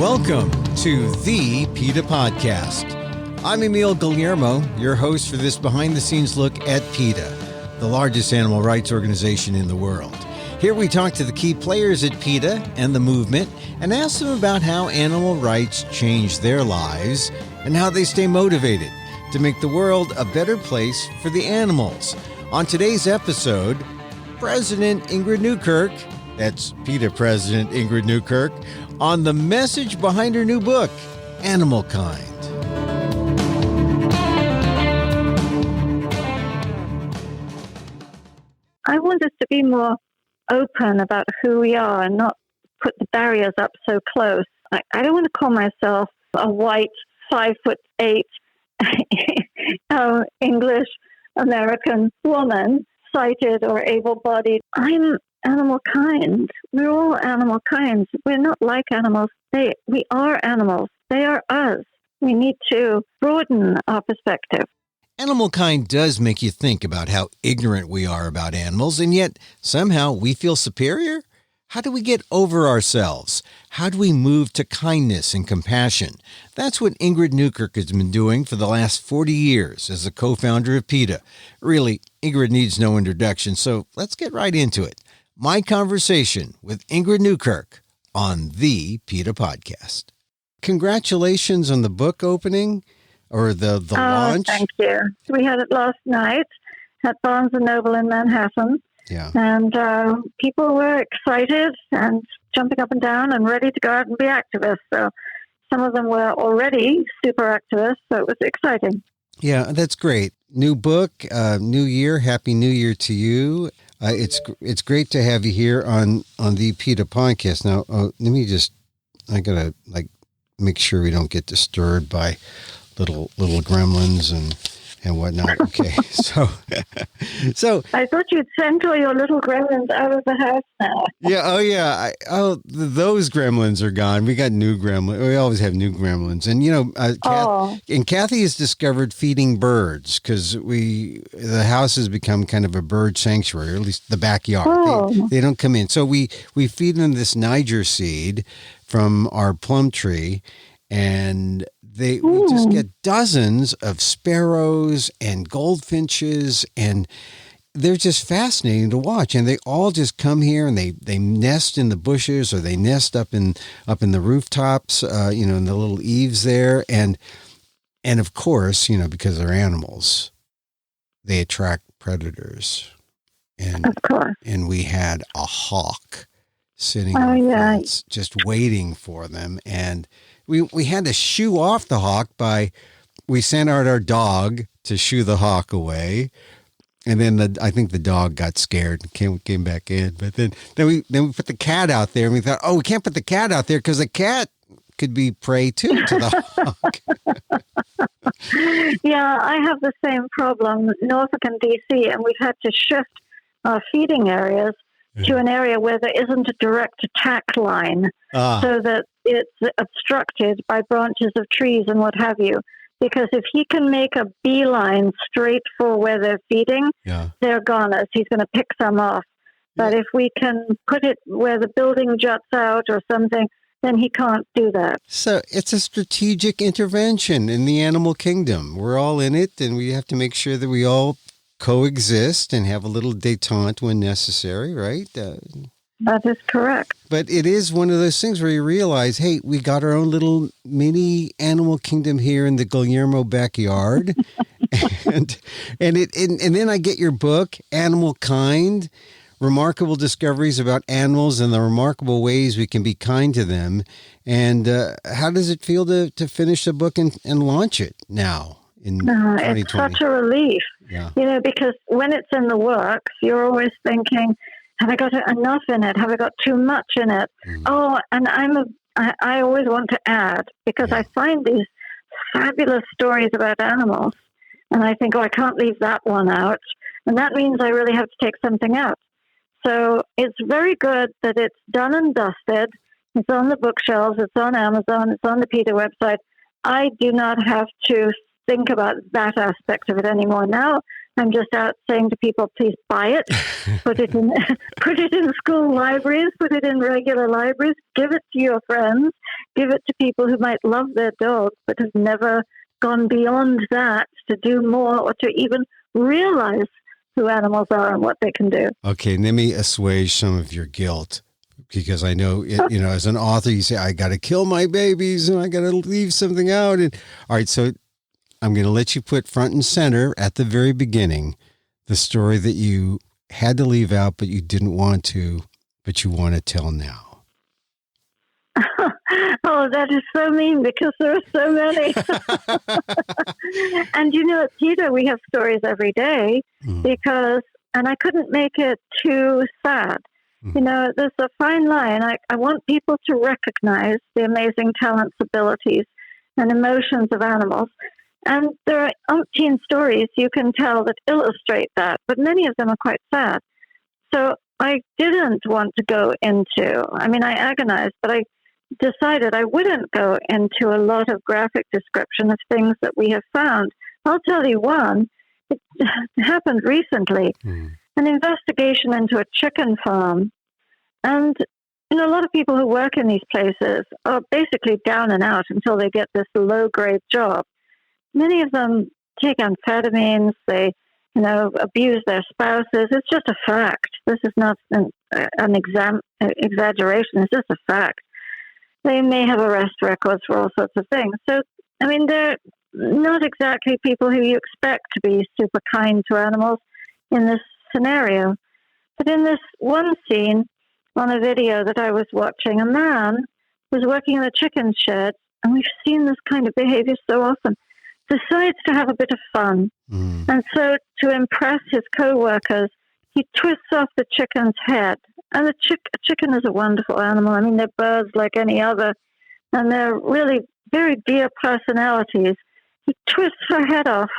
Welcome to the PETA Podcast. I'm Emil, Guillermo, your host for this behind-the-scenes look at PETA, the largest animal rights organization in the world. Here we talk to the key players at PETA and the movement and ask them about how animal rights change their lives and how they stay motivated to make the world a better place for the animals. On today's episode, President Ingrid Newkirk, that's PETA President Ingrid Newkirk, on the message behind her new book, Animalkind. I want us to be more open about who we are and not put the barriers up so close. I don't want to call myself a white 5'8" English American woman, sighted or able-bodied. I'm animal kind. We're all animal kinds. We're not like animals. We are animals. They are us. We need to broaden our perspective. Animalkind does make you think about how ignorant we are about animals, and yet somehow we feel superior? How do we get over ourselves? How do we move to kindness and compassion? That's what Ingrid Newkirk has been doing for the last 40 years as a co-founder of PETA. Really, Ingrid needs no introduction, so let's get right into it. My conversation with Ingrid Newkirk on the PETA Podcast. Congratulations on the book opening or the launch. Thank you. We had it last night at Barnes & Noble in Manhattan. Yeah. And people were excited and jumping up and down and ready to go out and be activists. So some of them were already super activists, so it was exciting. Yeah, that's great. New book, new year. Happy New Year to you. It's great to have you here on the PETA Podcast. Now, I gotta make sure we don't get disturbed by little gremlins and whatnot. Okay, so I thought you'd sent all your little gremlins out of the house now. Yeah, those gremlins are gone. We got new gremlins. We always have new gremlins, and Kathy has discovered feeding birds because the house has become kind of a bird sanctuary, or at least the backyard. Oh. They don't come in, so we feed them this Niger seed from our plum tree, and we just get dozens of sparrows and goldfinches, and they're just fascinating to watch. And they all just come here and they nest in the bushes, or they nest up in the rooftops, in the little eaves there. And of course, because they're animals, they attract predators. And of course. And we had a hawk sitting on the fence, just waiting for them. And we had to shoo off the hawk we sent out our dog to shoo the hawk away. And then I think the dog got scared and came back in. But then we put the cat out there, and we thought, we can't put the cat out there because the cat could be prey too to the hawk. Yeah, I have the same problem, Norfolk and DC, and we've had to shift our feeding areas to an area where there isn't a direct attack line, so that it's obstructed by branches of trees and what have you. Because if he can make a beeline straight for where they're feeding, they're goners. He's going to pick some off. But if we can put it where the building juts out or something, then he can't do that. So it's a strategic intervention in the animal kingdom. We're all in it, and we have to make sure that we all coexist and have a little détente when necessary, right? That is correct. But it is one of those things where you realize, hey, we got our own little mini animal kingdom here in the Guillermo backyard. and then I get your book, Animalkind, Remarkable Discoveries About Animals and the Remarkable Ways We Can Be Kind to Them. And how does it feel to finish the book and launch it now in 2020? It's such a relief. Yeah. Because when it's in the works, you're always thinking, have I got enough in it? Have I got too much in it? And I always want to add, because I find these fabulous stories about animals, and I think, I can't leave that one out. And that means I really have to take something out. So it's very good that it's done and dusted. It's on the bookshelves. It's on Amazon. It's on the PETA website. I do not have to think about that aspect of it anymore. Now I'm just out saying to people, please buy it, put it in school libraries, put it in regular libraries, give it to your friends, give it to people who might love their dog but have never gone beyond that to do more or to even realize who animals are and what they can do. Okay, let me assuage some of your guilt, because I know, as an author, you say, I got to kill my babies and I got to leave something out. And all right, so I'm going to let you put front and center at the very beginning the story that you had to leave out, but you didn't want to, but you want to tell now. Oh, that is so mean, because there are so many. And at PETA, we have stories every day because, and I couldn't make it too sad. There's a fine line. I want people to recognize the amazing talents, abilities, and emotions of animals. And there are umpteen stories you can tell that illustrate that, but many of them are quite sad. So I didn't want to go into, I agonized, but I decided I wouldn't go into a lot of graphic description of things that we have found. I'll tell you one. It happened recently. An investigation into a chicken farm. And a lot of people who work in these places are basically down and out until they get this low-grade job. Many of them take amphetamines. They, abuse their spouses. It's just a fact. This is not an exaggeration. It's just a fact. They may have arrest records for all sorts of things. So, they're not exactly people who you expect to be super kind to animals in this scenario. But in this one scene on a video that I was watching, a man was working in a chicken shed, and we've seen this kind of behavior so often, decides to have a bit of fun. And so to impress his co-workers, he twists off the chicken's head. And the chicken is a wonderful animal. They're birds like any other, and they're really very dear personalities. He twists her head off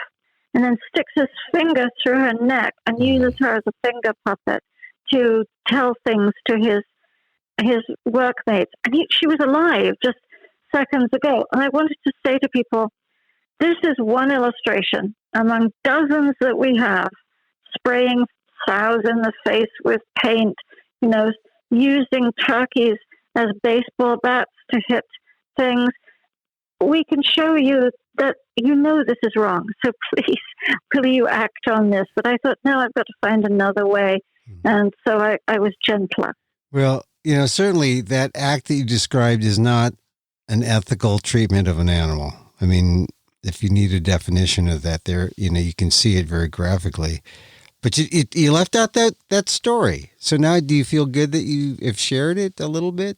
and then sticks his finger through her neck and uses her as a finger puppet to tell things to his workmates. And she was alive just seconds ago. And I wanted to say to people, this is one illustration among dozens that we have, spraying sows in the face with paint, using turkeys as baseball bats to hit things. We can show you that this is wrong. So please, will you act on this? But I thought, no, I've got to find another way. And so I was gentler. Well, certainly that act that you described is not an ethical treatment of an animal. If you need a definition of that there, you can see it very graphically. But you left out that story. So now do you feel good that you have shared it a little bit?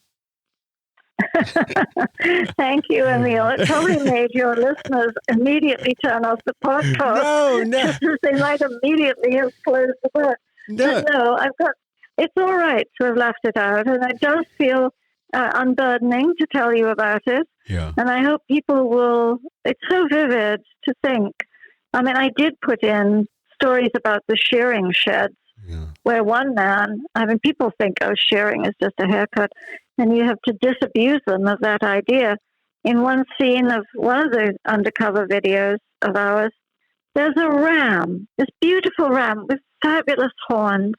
Thank you, Emil. It probably made your listeners immediately turn off the podcast. No. Just as they might immediately have closed the book. No. But no, it's all right to have left it out. And it does feel unburdening to tell you about it. Yeah. And I hope people will, it's so vivid to think. I did put in stories about the shearing sheds, where one man, people think, shearing is just a haircut, and you have to disabuse them of that idea. In one scene of one of the undercover videos of ours, there's a ram, this beautiful ram with fabulous horns,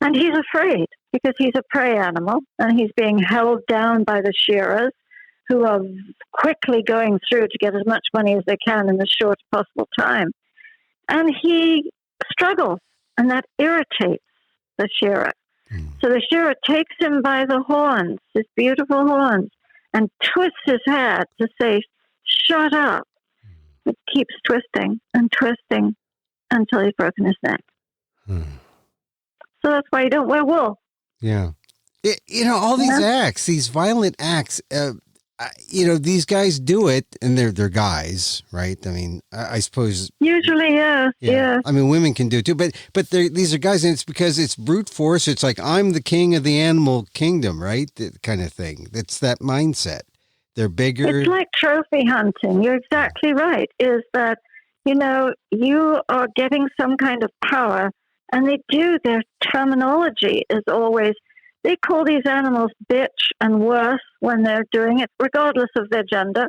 and he's afraid because he's a prey animal, and he's being held down by the shearers, who are quickly going through to get as much money as they can in the shortest possible time. And he struggles, and that irritates the shearer. So the shearer takes him by the horns, his beautiful horns, and twists his head to say, shut up. It keeps twisting and twisting until he's broken his neck. So that's why you don't wear wool. Yeah. All these acts, these violent acts, these guys do it, and they're guys, right? I suppose usually, yeah. Women can do it too, but these are guys, and it's because it's brute force. It's like, I'm the king of the animal kingdom, right? That kind of thing. It's that mindset. They're bigger. It's like trophy hunting. You're exactly right. Is that you are getting some kind of power, and their terminology is always. They call these animals bitch and worse when they're doing it, regardless of their gender,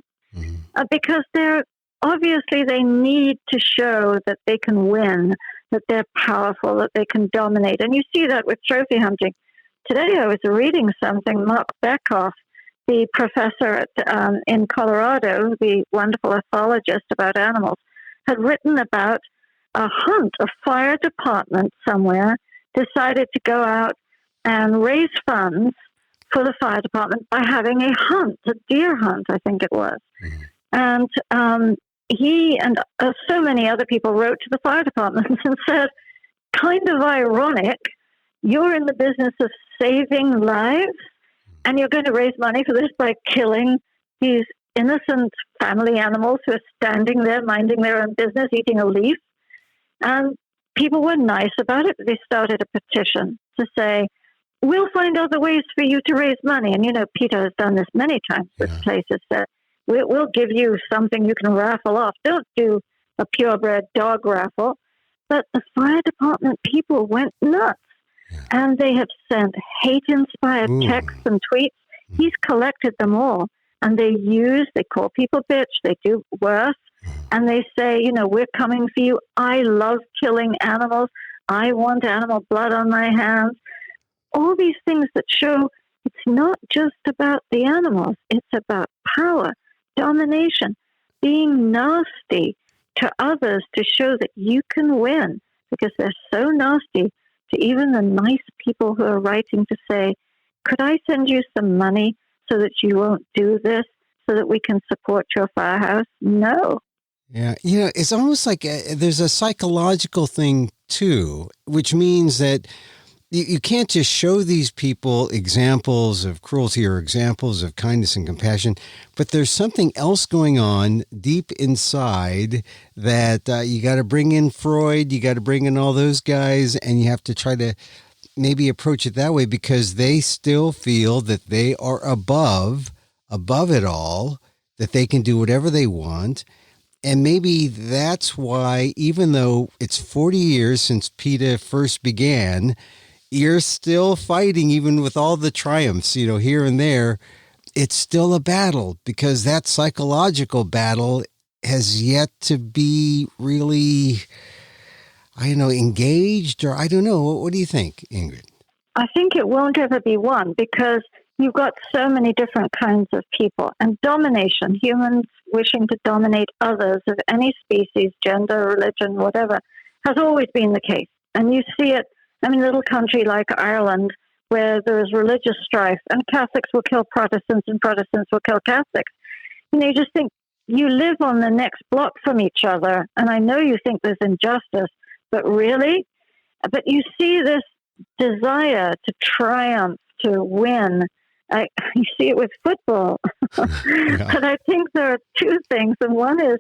because they need to show that they can win, that they're powerful, that they can dominate. And you see that with trophy hunting. Today I was reading something, Mark Bekoff the professor in Colorado, the wonderful ethologist about animals, had written about a hunt. A fire department somewhere decided to go out and raise funds for the fire department by having a hunt, a deer hunt, I think it was. And he and so many other people wrote to the fire department and said, kind of ironic, you're in the business of saving lives, and you're going to raise money for this by killing these innocent family animals who are standing there minding their own business, eating a leaf. And people were nice about it. They started a petition to say, we'll find other ways for you to raise money. And, PETA has done this many times with places that we'll give you something you can raffle off. Don't do a purebred dog raffle. But the fire department people went nuts. And they have sent hate-inspired texts and tweets. He's collected them all. And they call people bitch, they do worse. And they say, we're coming for you. I love killing animals. I want animal blood on my hands. All these things that show it's not just about the animals. It's about power, domination, being nasty to others to show that you can win, because they're so nasty to even the nice people who are writing to say, could I send you some money so that you won't do this, so that we can support your firehouse? No. Yeah, it's almost like there's a psychological thing too, which means that you can't just show these people examples of cruelty or examples of kindness and compassion, but there's something else going on deep inside that you got to bring in Freud, you got to bring in all those guys, and you have to try to maybe approach it that way, because they still feel that they are above it all, that they can do whatever they want. And maybe that's why, even though it's 40 years since PETA first began, you're still fighting, even with all the triumphs, here and there. It's still a battle, because that psychological battle has yet to be really, engaged, or I don't know. What do you think, Ingrid? I think it won't ever be won, because you've got so many different kinds of people, and domination, humans wishing to dominate others of any species, gender, religion, whatever, has always been the case. And you see it, a little country like Ireland, where there is religious strife, and Catholics will kill Protestants and Protestants will kill Catholics. You just think you live on the next block from each other, and I know you think there's injustice, but really? But you see this desire to triumph, to win. You see it with football. But I think there are two things, and one is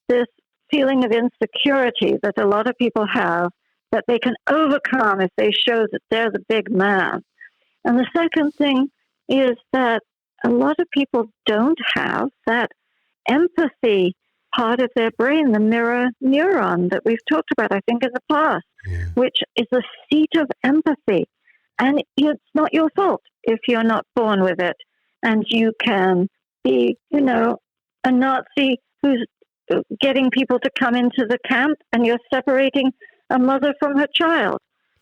this feeling of insecurity that a lot of people have, that they can overcome if they show that they're the big man. And the second thing is that a lot of people don't have that empathy part of their brain, the mirror neuron that we've talked about, I think, in the past, which is the seat of empathy. And it's not your fault if you're not born with it. And you can be, a Nazi who's getting people to come into the camp, and you're separating a mother from her child.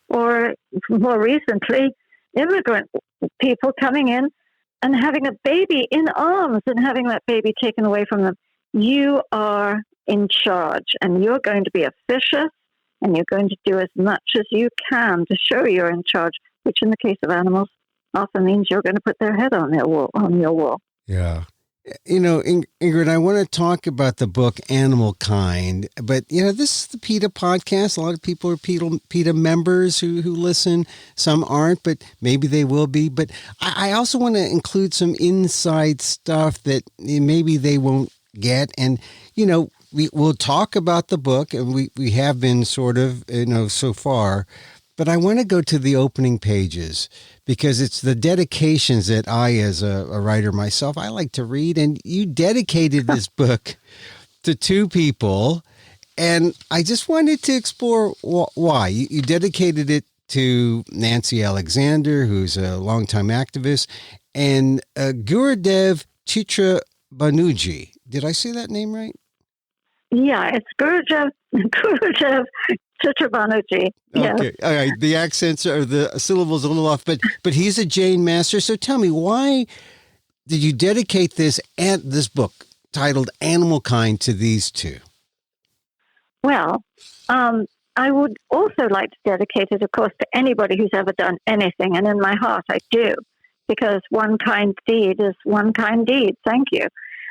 Or more recently, immigrant people coming in and having a baby in arms and having that baby taken away from them. You are in charge, and you're going to be officious, and you're going to do as much as you can to show you're in charge, which in the case of animals often means you're going to put their head on your wall. Yeah. Ingrid, I want to talk about the book Animalkind, but, this is the PETA podcast. A lot of people are PETA members who listen. Some aren't, but maybe they will be. But I also want to include some inside stuff that maybe they won't get. And, we'll talk about the book, and we have been sort of, so far. But I want to go to the opening pages, because it's the dedications that I, as a writer myself, I like to read. And you dedicated this book to two people, and I just wanted to explore why. You dedicated it to Nancy Alexander, who's a longtime activist, and Gurudev Chitrabanerjee. Did I say that name right? Yeah, it's Gurudev Chitrabanerjee. Yes. Okay, all right. The accents or the syllables are a little off, but he's a Jain master. So tell me, why did you dedicate this book titled Animalkind to these two? Well, I would also like to dedicate it, of course, to anybody who's ever done anything. And in my heart, I do, because one kind deed is one kind deed. Thank you.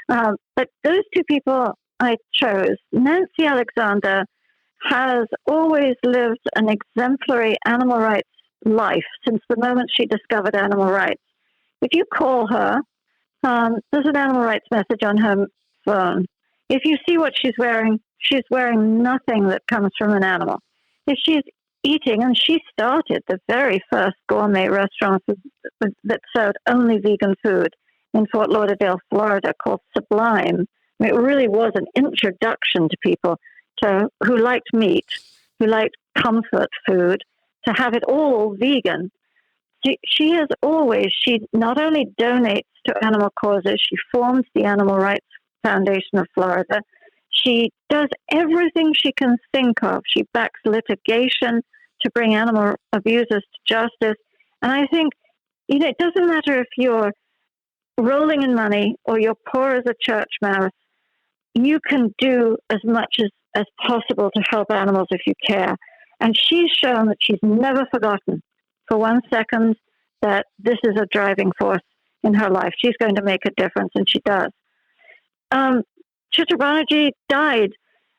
But those two people I chose, Nancy Alexander has always lived an exemplary animal rights life since the moment she discovered animal rights. If you call her, there's an animal rights message on her phone. If you see what she's wearing nothing that comes from an animal. If she's eating, and she started the very first gourmet restaurant that served only vegan food in Fort Lauderdale, Florida, called Sublime. I mean, it really was an introduction to people who liked meat, who liked comfort food, to have it all vegan. She not only donates to animal causes, she forms the Animal Rights Foundation of Florida. She does everything she can think of. She backs litigation to bring animal abusers to justice. And I think, it doesn't matter if you're rolling in money or you're poor as a church mouse, you can do as much as possible to help animals if you care. And she's shown that she's never forgotten for 1 second that this is a driving force in her life. She's going to make a difference, and she does. Chitra Banerjee died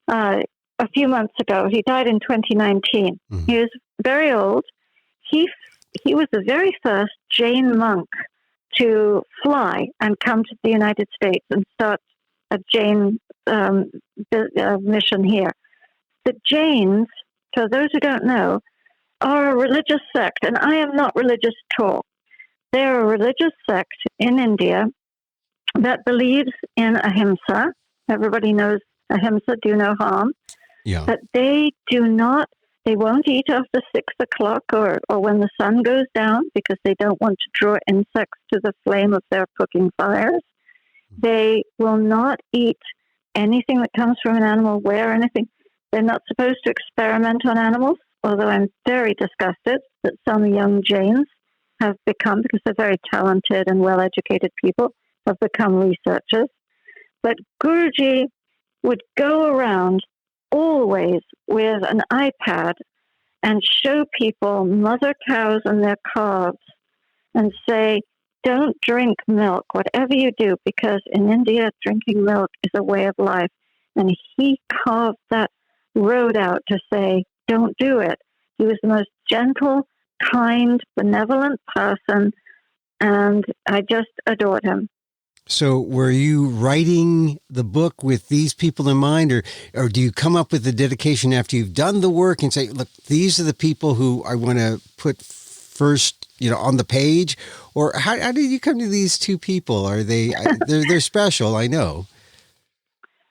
a few months ago. He died in 2019. Mm-hmm. He was very old. He was the very first Jain monk to fly and come to the United States and start a Jain mission here. The Jains, for those who don't know, are a religious sect, and I am not religious at all. They're a religious sect in India that believes in ahimsa. Everybody knows ahimsa, do no harm. Yeah. But they won't eat after 6 o'clock or when the sun goes down, because they don't want to draw insects to the flame of their cooking fires. They will not eat anything that comes from an animal, wear anything. They're not supposed to experiment on animals, although I'm very disgusted that some young Jains have become, because they're very talented and well-educated people, have become researchers. But Guruji would go around always with an iPad and show people mother cows and their calves and say, don't drink milk, whatever you do, because in India, drinking milk is a way of life. And he carved that road out to say, don't do it. He was the most gentle, kind, benevolent person, and I just adored him. So were you writing the book with these people in mind, or do you come up with the dedication after you've done the work and say, look, these are the people who I want to put first, on the page? Or how did you come to these two people? Are they're special, I know.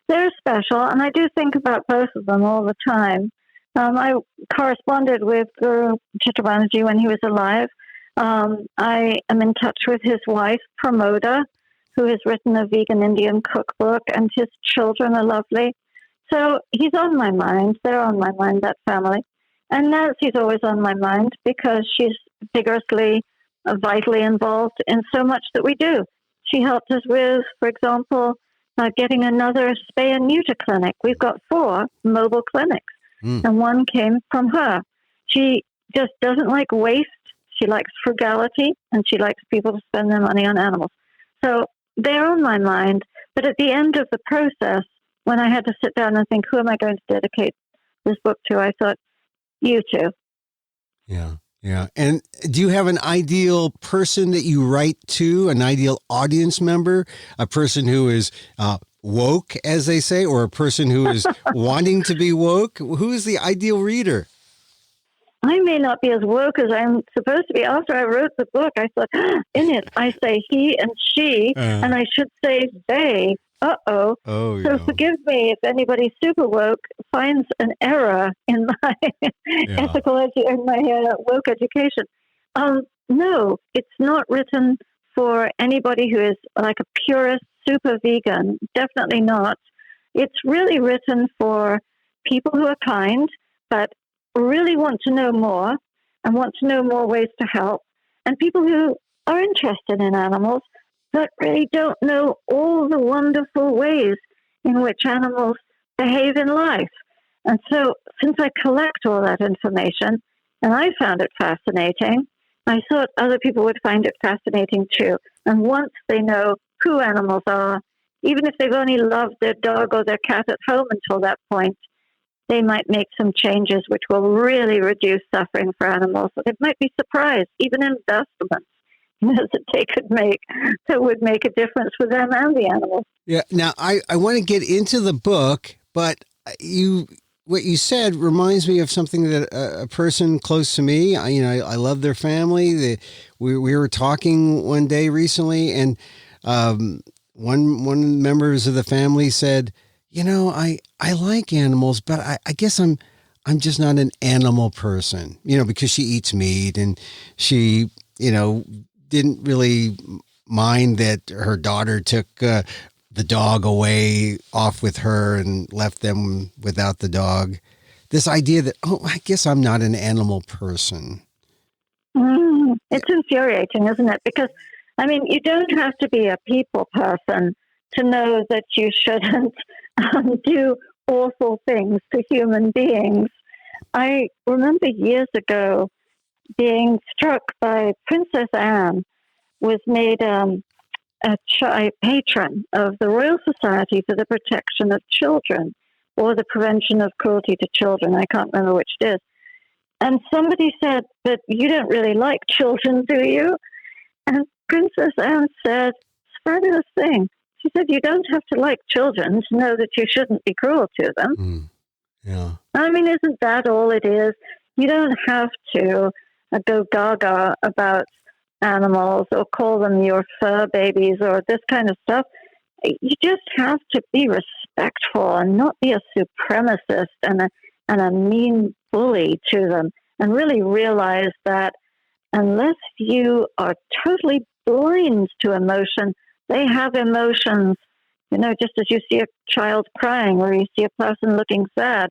They're special, and I do think about both of them all the time. I corresponded with Guru Chitra Banerjee when he was alive. I am in touch with his wife, Pramoda, who has written a vegan Indian cookbook, and his children are lovely. So he's on my mind. They're on my mind, that family. And Nancy's always on my mind because she's vigorously, vitally involved in so much that we do. She helped us with, for example, getting another spay and neuter clinic. We've got 4 mobile clinics, and one came from her. She just doesn't like waste. She likes frugality, and she likes people to spend their money on animals. So they're on my mind. But at the end of the process, when I had to sit down and think, who am I going to dedicate this book to, I thought, you two. Yeah. Yeah. And do you have an ideal person that you write to, an ideal audience member, a person who is woke, as they say, or a person who is wanting to be woke? Who is the ideal reader? I may not be as woke as I'm supposed to be. After I wrote the book, I thought, in it, I say he and she, and I should say they. Uh-oh. Oh, so forgive me if anybody super woke finds an error in my woke education. No, it's not written for anybody who is like a purist, super vegan. Definitely not. It's really written for people who are kind, but really want to know more and want to know more ways to help, and people who are interested in animals, but really don't know all the wonderful ways in which animals behave in life. And so, since I collect all that information, and I found it fascinating, I thought other people would find it fascinating too. And once they know who animals are, even if they've only loved their dog or their cat at home until that point, they might make some changes which will really reduce suffering for animals. They might be surprised, even investments that they could make that would make a difference for them and the animals. Yeah. Now, I want to get into the book, but what you said reminds me of something that a person close to me, I love their family. We were talking one day recently, and one of the members of the family said, I like animals, but I guess I'm just not an animal person, because she eats meat, and she, didn't really mind that her daughter took the dog away off with her and left them without the dog. This idea that, I guess I'm not an animal person. It's infuriating, isn't it? Because, you don't have to be a people person to know that you shouldn't do awful things to human beings. I remember years ago being struck by Princess Anne was made a patron of the Royal Society for the Protection of Children, or the Prevention of Cruelty to Children. I can't remember which it is. And somebody said, but you don't really like children, do you? And Princess Anne said, it's a fabulous thing. She said, you don't have to like children to know that you shouldn't be cruel to them. Yeah. Isn't that all it is? You don't have to go gaga about animals or call them your fur babies or this kind of stuff. You just have to be respectful and not be a supremacist and a mean bully to them, and really realize that unless you are totally blind to emotion, they have emotions. Just as you see a child crying or you see a person looking sad,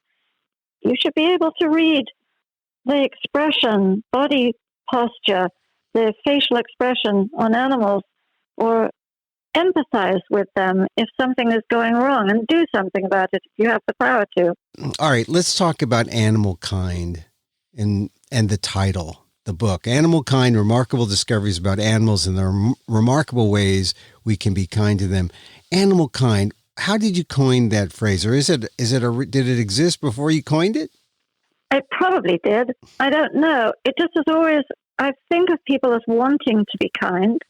you should be able to read the expression, body posture, the facial expression on animals, or empathize with them if something is going wrong and do something about it if you have the power to. All right, let's talk about Animalkind and the title, the book. Animalkind, Remarkable Discoveries About Animals and the Remarkable Ways We Can Be Kind to Them. Animalkind, how did you coin that phrase? Or did it exist before you coined it? It probably did. I don't know. It just is always, I think of people as wanting to be kind.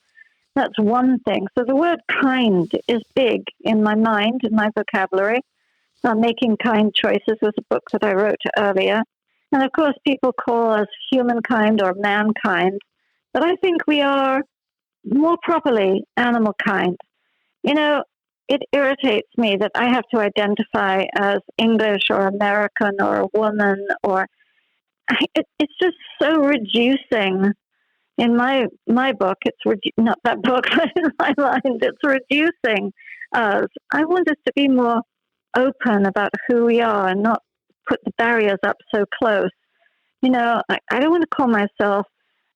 That's one thing. So the word kind is big in my mind, in my vocabulary. Making Kind Choices was a book that I wrote earlier. And of course, people call us humankind or mankind. But I think we are more properly animal kind. It irritates me that I have to identify as English or American or a woman, or it's just so reducing. In my book, not that book, but in my mind, it's reducing us. I want us to be more open about who we are and not put the barriers up so close. I don't want to call myself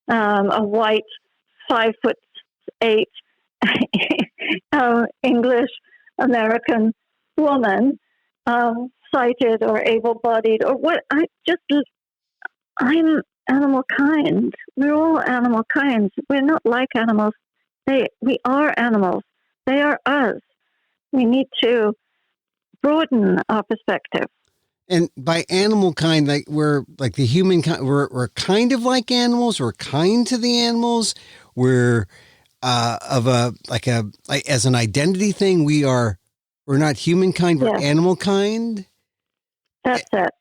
a white 5'8" English American woman, sighted or able-bodied, or what. I'm animal kind. We're all animal kinds. We're not like animals. We are animals. They are us. We need to broaden our perspective. And by animal kind, like we're like the human kind, we're kind of like animals. We're kind to the animals. We're as an identity thing. We're not humankind. We're animal kind. That's it.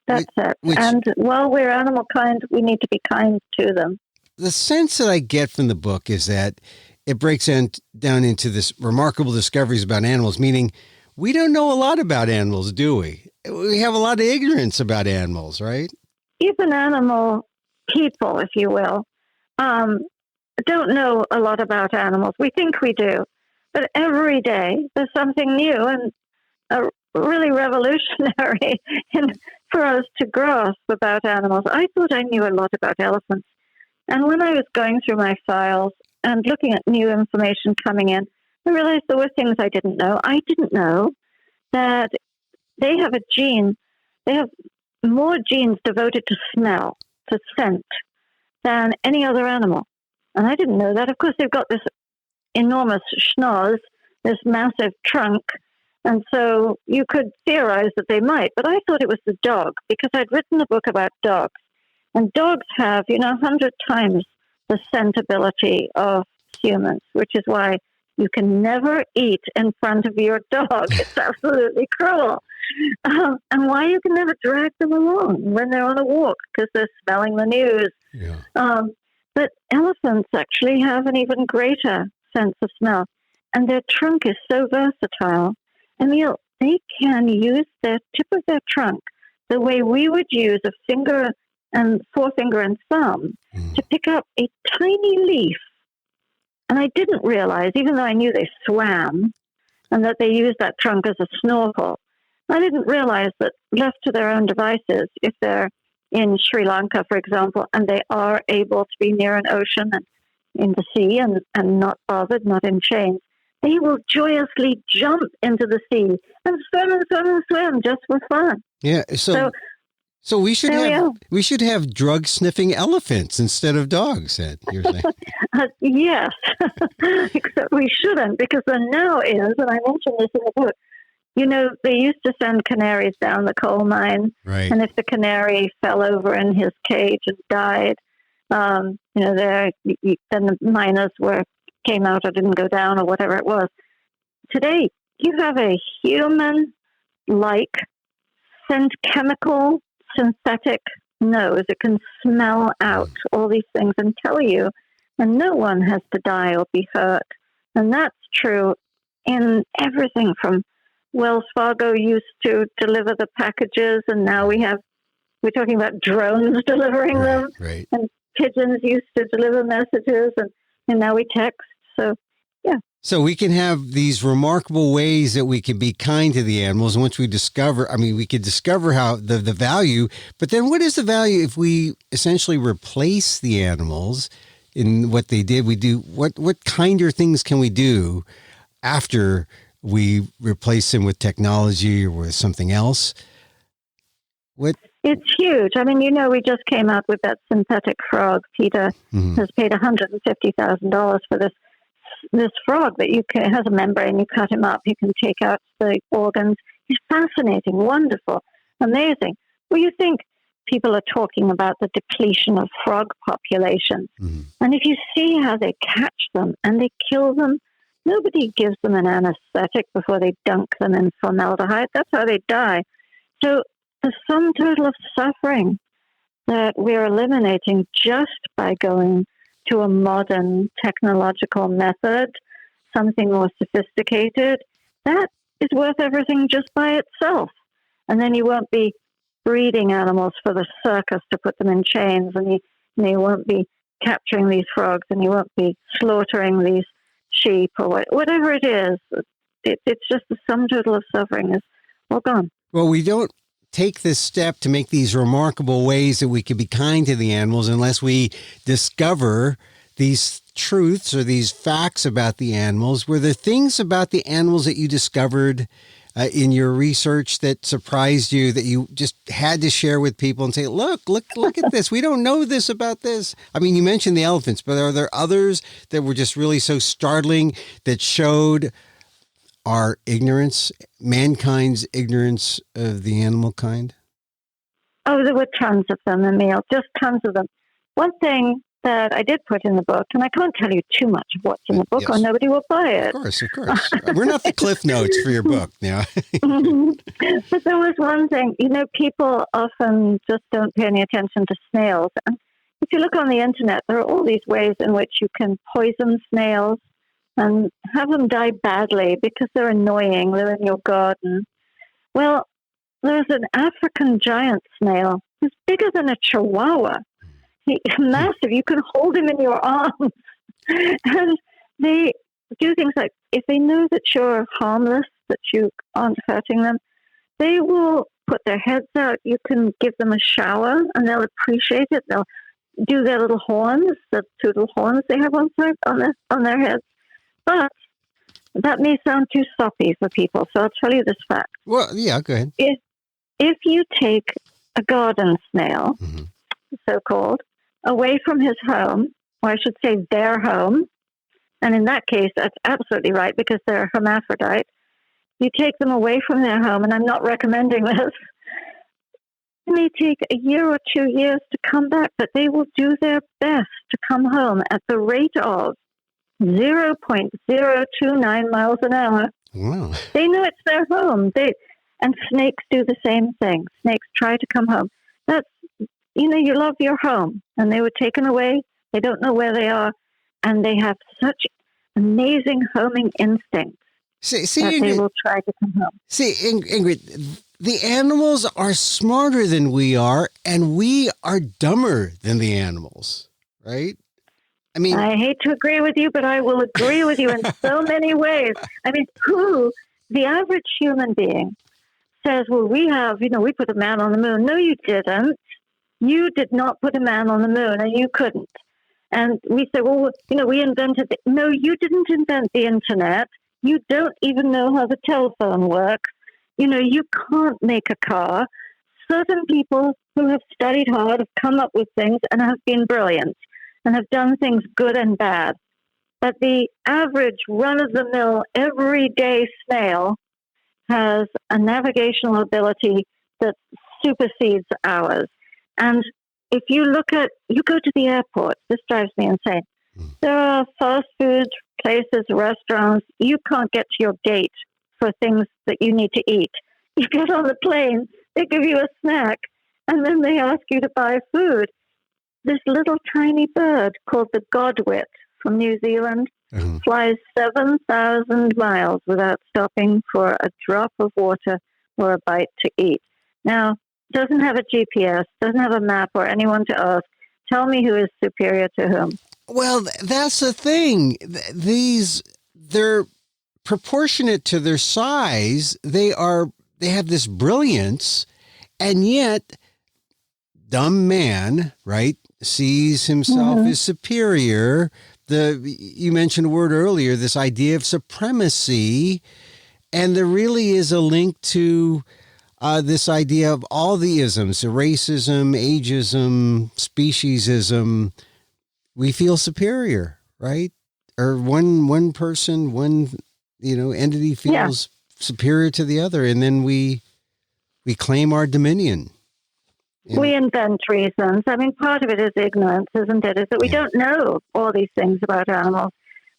And while we're animal kind, we need to be kind to them. The sense that I get from the book is that it breaks down into this remarkable discoveries about animals, meaning we don't know a lot about animals, do we? We have a lot of ignorance about animals, right? Even animal people, if you will, don't know a lot about animals. We think we do. But every day there's something new and really revolutionary for us to grasp about animals. I thought I knew a lot about elephants. And when I was going through my files and looking at new information coming in, I realized there were things I didn't know. I didn't know that they have a gene, they have more genes devoted to smell, to scent, than any other animal. And I didn't know that. Of course, they've got this enormous schnoz, this massive trunk, and so you could theorize that they might. But I thought it was the dog, because I'd written a book about dogs. And dogs have, 100 times the scent ability of humans, which is why you can never eat in front of your dog. It's absolutely cruel. And why you can never drag them along when they're on a walk, because they're smelling the news. Yeah. But elephants actually have an even greater sense of smell. And their trunk is so versatile. Emil, they can use the tip of their trunk the way we would use a finger and forefinger and thumb to pick up a tiny leaf. And I didn't realize, even though I knew they swam and that they used that trunk as a snorkel, I didn't realize that left to their own devices, if they're in Sri Lanka, for example, and they are able to be near an ocean and in the sea and not bothered, not in chains, they will joyously jump into the sea and swim and swim and swim just for fun. Yeah. So we should have drug sniffing elephants instead of dogs. You're saying? Yes, except we shouldn't, because there now is, and I mentioned this in the book. They used to send canaries down the coal mine, right? And if the canary fell over in his cage and died, then the miners came out or didn't go down or whatever it was. Today, you have a human-like chemical synthetic nose. It can smell out all these things and tell you, and no one has to die or be hurt. And that's true in everything from Wells Fargo used to deliver the packages, and now we're talking about drones delivering them, right. And pigeons used to deliver messages, and now we text. So, yeah. So we can have these remarkable ways that we can be kind to the animals. And once we we could discover how the value, but then what is the value if we essentially replace the animals in what they did? We do, what kinder things can we do after we replace them with technology or with something else? It's huge. I mean, we just came out with that synthetic frog. PETA has paid $150,000 for this frog that has a membrane. You cut him up, you can take out the organs. He's fascinating, wonderful, amazing. Well, you think people are talking about the depletion of frog populations. And if you see how they catch them and they kill them, nobody gives them an anesthetic before they dunk them in formaldehyde. That's how they die. So the sum total of suffering that we're eliminating just by going to a modern technological method, something more sophisticated, that is worth everything just by itself. And then you won't be breeding animals for the circus to put them in chains, and you won't be capturing these frogs, and you won't be slaughtering these sheep or whatever it is. It's just the sum total of suffering is all gone. Well, we don't take this step to make these remarkable ways that we can be kind to the animals unless we discover these truths or these facts about the animals. Were there things about the animals that you discovered in your research that surprised you, that you just had to share with people and say, look at this. We don't know this about this. I mean, you mentioned the elephants, but are there others that were just really so startling that showed our ignorance, mankind's ignorance of the animal kind? Oh, there were tons of them, Emil, just tons of them. One thing that I did put in the book, and I can't tell you too much of what's in the book, or nobody will buy it. Of course. We're not the cliff notes for your book now. But there was one thing, people often just don't pay any attention to snails. And if you look on the internet, there are all these ways in which you can poison snails and have them die badly because they're annoying, they're in your garden. Well, there's an African giant snail who's bigger than a chihuahua. He's massive. You can hold him in your arms. And they do things like, if they know that you're harmless, that you aren't hurting them, they will put their heads out. You can give them a shower and they'll appreciate it. They'll do their little horns, the two little horns they have on their heads. But that may sound too soppy for people, so I'll tell you this fact. Well, yeah, go ahead. If you take a garden snail, so-called, away from his home, or I should say their home, and in that case, that's absolutely right because they're hermaphrodite, you take them away from their home, and I'm not recommending this, it may take a year or 2 years to come back, but they will do their best to come home at the rate of 0.029 miles an hour. Wow. They know it's their home. And snakes do the same thing. Snakes try to come home. That's, you love your home. And they were taken away. They don't know where they are. And they have such amazing homing instincts that Ingrid, they will try to come home. See, Ingrid, the animals are smarter than we are, and we are dumber than the animals, right? I mean, I hate to agree with you, but I will agree with you in so many ways. I mean, the average human being says, well, we put a man on the moon. No, you didn't. You did not put a man on the moon, and you couldn't. And we say, well, we invented No, you didn't invent the internet. You don't even know how the telephone works. You can't make a car. Certain people who have studied hard have come up with things and have been brilliant and have done things good and bad. But the average run-of-the-mill, everyday snail has a navigational ability that supersedes ours. And if you go to the airport, this drives me insane. There are fast food places, restaurants. You can't get to your gate for things that you need to eat. You get on the plane, they give you a snack, and then they ask you to buy food. This little tiny bird called the godwit from New Zealand flies 7,000 miles without stopping for a drop of water or a bite to eat. Now, doesn't have a GPS, doesn't have a map or anyone to ask. Tell me who is superior to whom. Well, that's the thing. They're proportionate to their size. They have this brilliance, and yet dumb man, right, sees himself as superior. You mentioned a word earlier, this idea of supremacy, and there really is a link to this idea of all the isms, racism, ageism, speciesism. We feel superior, right? Or one person, one entity feels superior to the other, and then we claim our dominion. We invent reasons. I mean, part of it is ignorance, isn't it? Is that we don't know all these things about animals.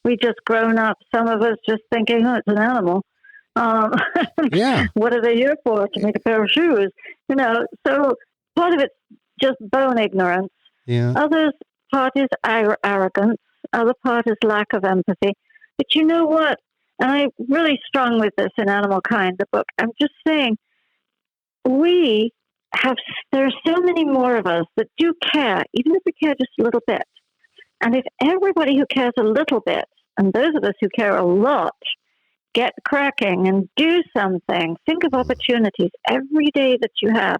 We just grown up, some of us just thinking, oh, it's an animal. What are they here for? To make a pair of shoes? So part of it's just bone ignorance. Yeah. Part is arrogance. Other part is lack of empathy. But you know what? And I'm really strong with this in Animalkind, the book. I'm just saying, there are so many more of us that do care, even if we care just a little bit. And if everybody who cares a little bit, and those of us who care a lot, get cracking and do something, think of opportunities every day that you have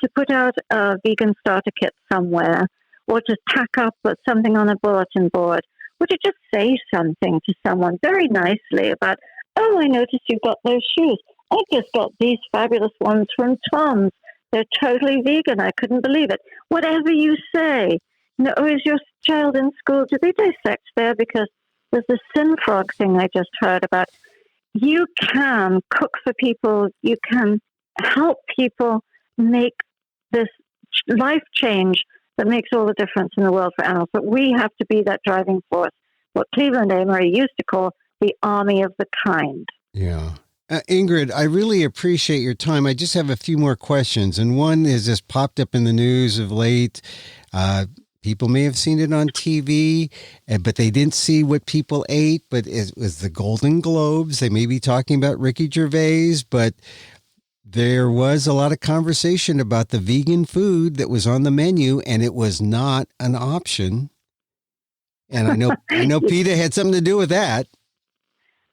to put out a vegan starter kit somewhere, or to tack up something on a bulletin board, or to just say something to someone very nicely about, oh, I noticed you've got those shoes. I just got these fabulous ones from Tom's. They're totally vegan. I couldn't believe it. Whatever you say. Is your child in school? Do they dissect there? Because there's this sin frog thing I just heard about. You can cook for people. You can help people make this life change that makes all the difference in the world for animals. But we have to be that driving force, what Cleveland Amory used to call the army of the kind. Yeah. Ingrid, I really appreciate your time. I just have a few more questions. And one is just popped up in the news of late. People may have seen it on TV, but they didn't see what people ate. But it was the Golden Globes. They may be talking about Ricky Gervais, but there was a lot of conversation about the vegan food that was on the menu, and it was not an option. And I know PETA had something to do with that.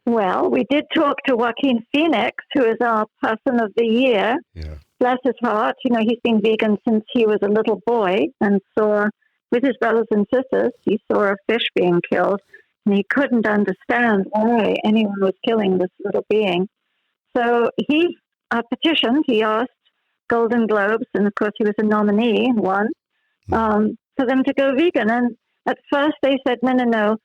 Well, we did talk to Joaquin Phoenix, who is our person of the year. Yeah. Bless his heart. He's been vegan since he was a little boy and saw, with his brothers and sisters, he saw a fish being killed. And he couldn't understand why anyone was killing this little being. So he petitioned, he asked Golden Globes, and of course he was a nominee and won, for them to go vegan. And at first they said, no.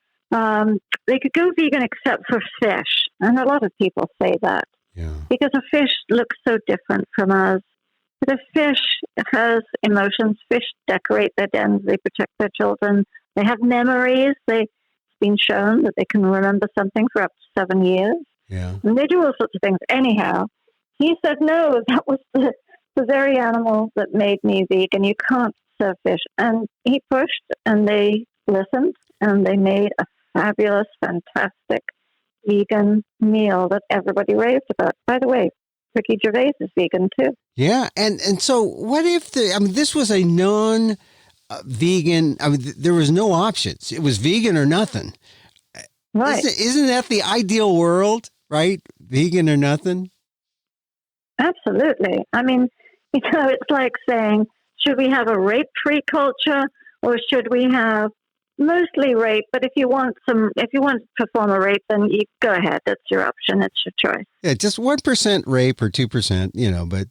They could go vegan except for fish. And a lot of people say that. Yeah. Because a fish looks so different from us. But a fish has emotions. Fish decorate their dens. They protect their children. They have memories. It's been shown that they can remember something for up to 7 years. Yeah. And they do all sorts of things. Anyhow, he said, no, that was the very animal that made me vegan. You can't serve fish. And he pushed, and they listened, and they made a fabulous, fantastic vegan meal that everybody raved about. By the way, Ricky Gervais is vegan too. Yeah, and so what if this was a non-vegan, there was no options. It was vegan or nothing. Right. Isn't that the ideal world, right? Vegan or nothing? Absolutely. It's like saying, should we have a rape-free culture, or should we have mostly rape? But if you want to perform a rape, then you go ahead. That's your option. It's your choice. Yeah, just 1% rape or 2%, but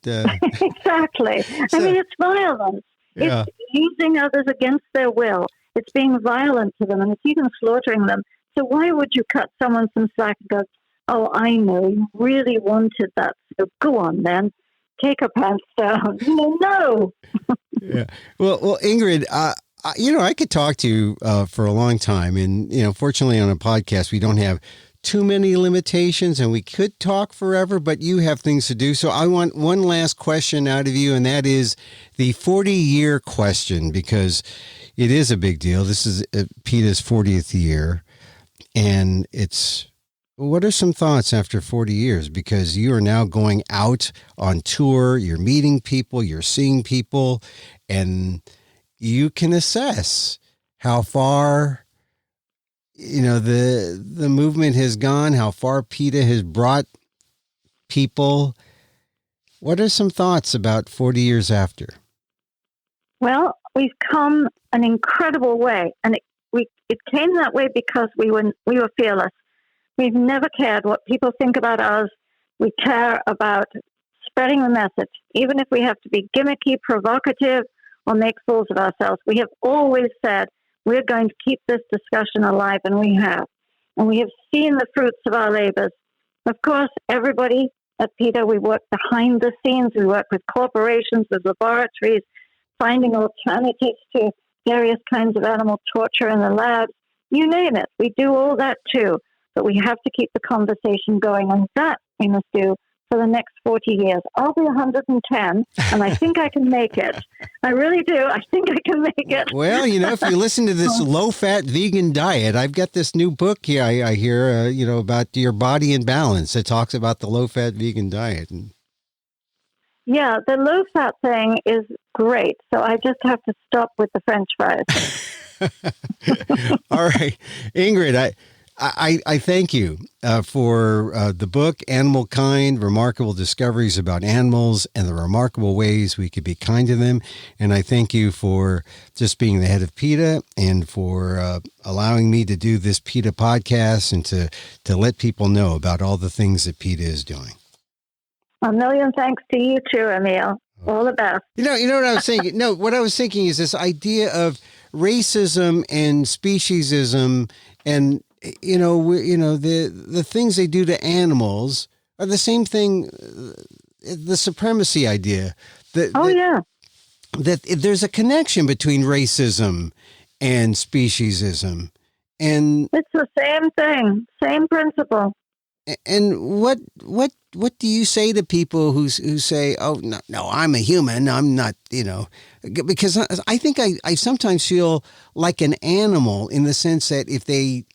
exactly. So, it's violence. Yeah. It's using others against their will. It's being violent to them, and it's even slaughtering them. So why would you cut someone some slack and go, oh, I know, you really wanted that, so go on then. Take her pants down. No. Yeah. Well, Ingrid, I could talk to you for a long time. And, fortunately on a podcast, we don't have too many limitations and we could talk forever, but you have things to do. So I want one last question out of you, and that is the 40-year question, because it is a big deal. This is PETA's 40th year. And what are some thoughts after 40 years? Because you are now going out on tour, you're meeting people, you're seeing people, and you can assess how far, the movement has gone, how far PETA has brought people. What are some thoughts about 40 years after? Well, we've come an incredible way, and it came that way because we were fearless. We've never cared what people think about us. We care about spreading the message, even if we have to be gimmicky, provocative, or make fools of ourselves. We have always said we're going to keep this discussion alive, and we have. And we have seen the fruits of our labors. Of course, everybody at PETA, we work behind the scenes. We work with corporations, with laboratories, finding alternatives to various kinds of animal torture in the labs. You name it. We do all that too. But we have to keep the conversation going, and that we must do for the next 40 years. I'll be 110, and I think I can make it. I really do. I think I can make it. Well, if you listen to this low-fat vegan diet, I've got this new book here I hear, about your body in balance. It talks about the low-fat vegan diet. Yeah, the low-fat thing is great, so I just have to stop with the French fries. All right. Ingrid, I thank you for the book, Animalkind, Remarkable Discoveries About Animals and the Remarkable Ways We Could Be Kind to Them. And I thank you for just being the head of PETA and for allowing me to do this PETA podcast and to let people know about all the things that PETA is doing. A million thanks to you too, Emil. All the best. You know what I was saying? No, what I was thinking is this idea of racism and speciesism and the things they do to animals are the same thing. The supremacy idea. That there's a connection between racism and speciesism, and it's the same thing, same principle. And what do you say to people who say, "Oh no, I'm a human. I'm not," because I think I sometimes feel like an animal in the sense that if they,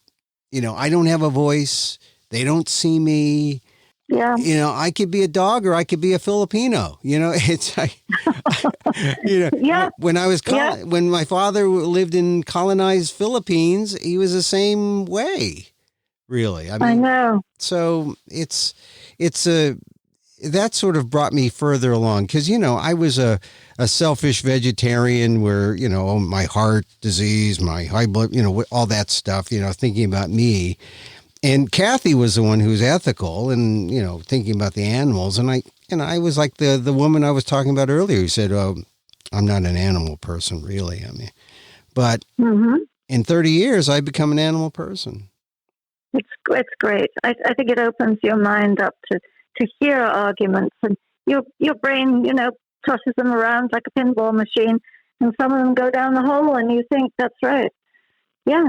I don't have a voice, they don't see me. Yeah. I could be a dog or I could be a Filipino. It's Yeah. When I was when my father lived in colonized Philippines, he was the same way. Really, I know. So it's that sort of brought me further along because, I was a selfish vegetarian where, my heart disease, my high blood, all that stuff, thinking about me. And Kathy was the one who's ethical and, thinking about the animals. And I was like the woman I was talking about earlier who said, oh, I'm not an animal person, really. But in 30 years, I've become an animal person. It's great. I think it opens your mind up to hear arguments, and your brain, tosses them around like a pinball machine, and some of them go down the hole, and you think that's right. Yeah.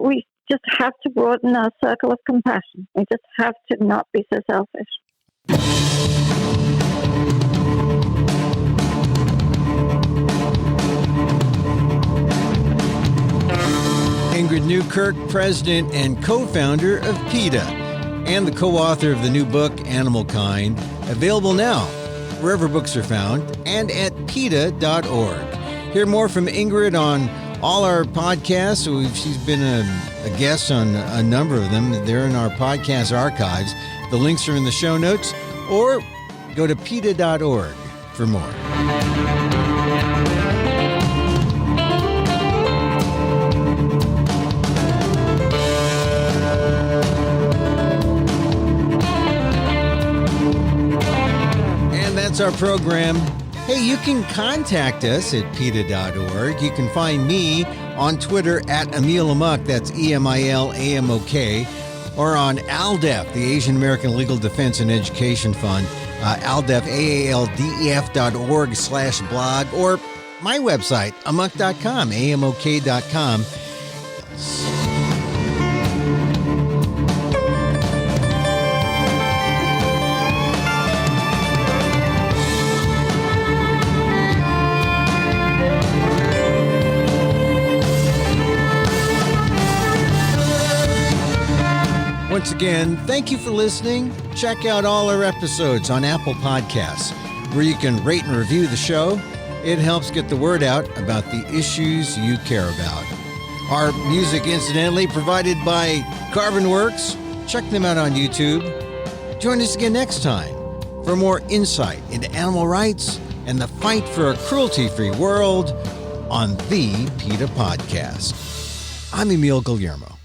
We just have to broaden our circle of compassion. We just have to not be so selfish. Ingrid Newkirk, president and co-founder of PETA, and the co-author of the new book, Animalkind, available now wherever books are found and at PETA.org. Hear more from Ingrid on all our podcasts. She's been a guest on a number of them. They're in our podcast archives. The links are in the show notes, or go to PETA.org for more. That's our program. Hey, you can contact us at PETA.org. You can find me on Twitter at Emil Amok, that's EMILAMOK, or on ALDEF, the Asian American Legal Defense and Education Fund, ALDEF, AALDEF.org/blog, or my website, amok.com, AMOK.com. Once again, thank you for listening. Check out all our episodes on Apple Podcasts, where you can rate and review the show. It helps get the word out about the issues you care about. Our music, incidentally, provided by Carbon Works. Check them out on YouTube. Join us again next time for more insight into animal rights and the fight for a cruelty-free world on the PETA Podcast. I'm Emil Guillermo.